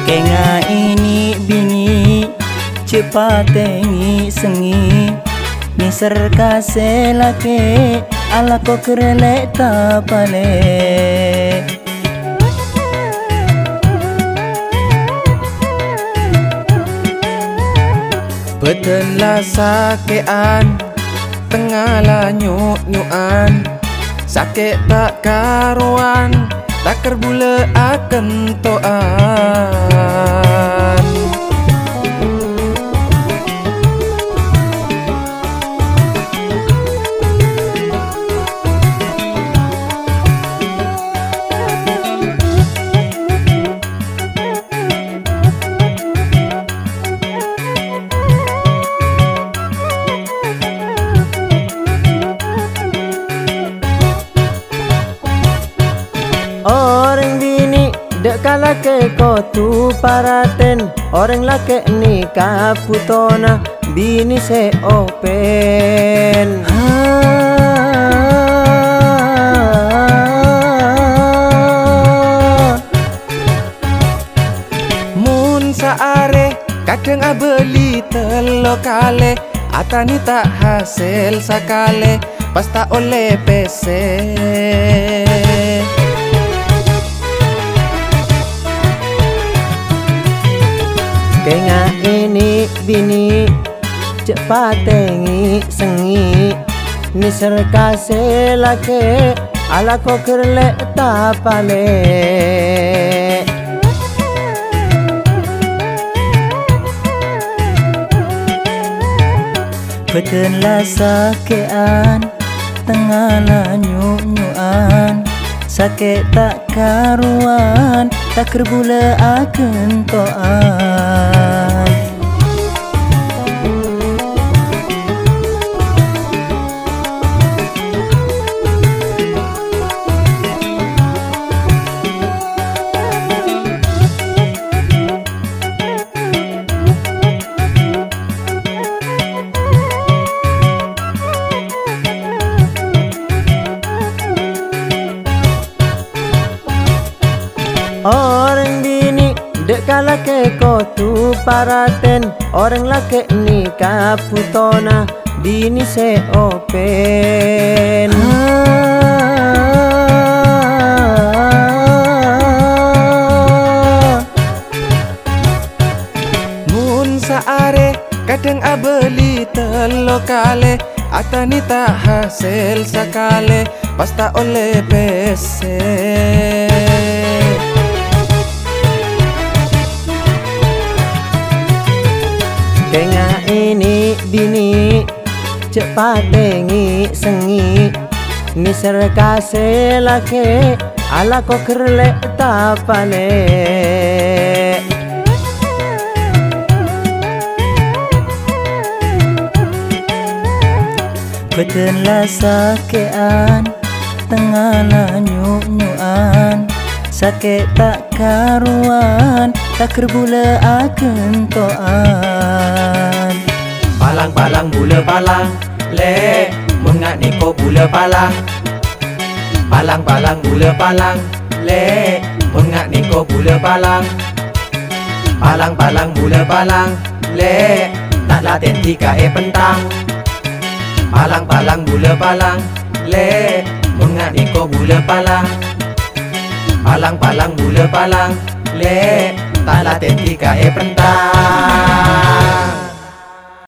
Kenga ini bini cepat tengi sengi Miser kase lake ala ko kerele tapale Betelah sakean tengahlah nyuk-nyuan sakit tak karuan tak kerbule akan toan Orang bini dek kala ke kotu paraten Orang laki nikah putona bini se open Mun saare kadang abeli telo kale atani tak hasil sakale pas tak oleh PC Kenga ini bini cepat tengi sengi Miser kase lake ala ko kerle tapale Betenlah sakean tengahlah nyuk-nyuan sakit tak karuan tak kerbule akan toan Orang bini dek kala ke kotu paraten Orang laki nikah putona bini se open Mun saare kadang abeli telo kale atani tak hasil sakale pas tak oleh PC Kenga ini bini cepat tengi sengi Miser kase lake ala ko kerle tapale Betenlah sakean tengahlah nyuk-nyuan sakit tak karuan tak kerbule akan toan Palang-palang bula palang le mengat niko bula palang Palang-palang bula palang le mengat niko bula palang Palang-palang bula palang le tak laten tika pentang Palang-palang bula palang le mengat niko bula palang Palang-palang bula palang le tak laten tika pentang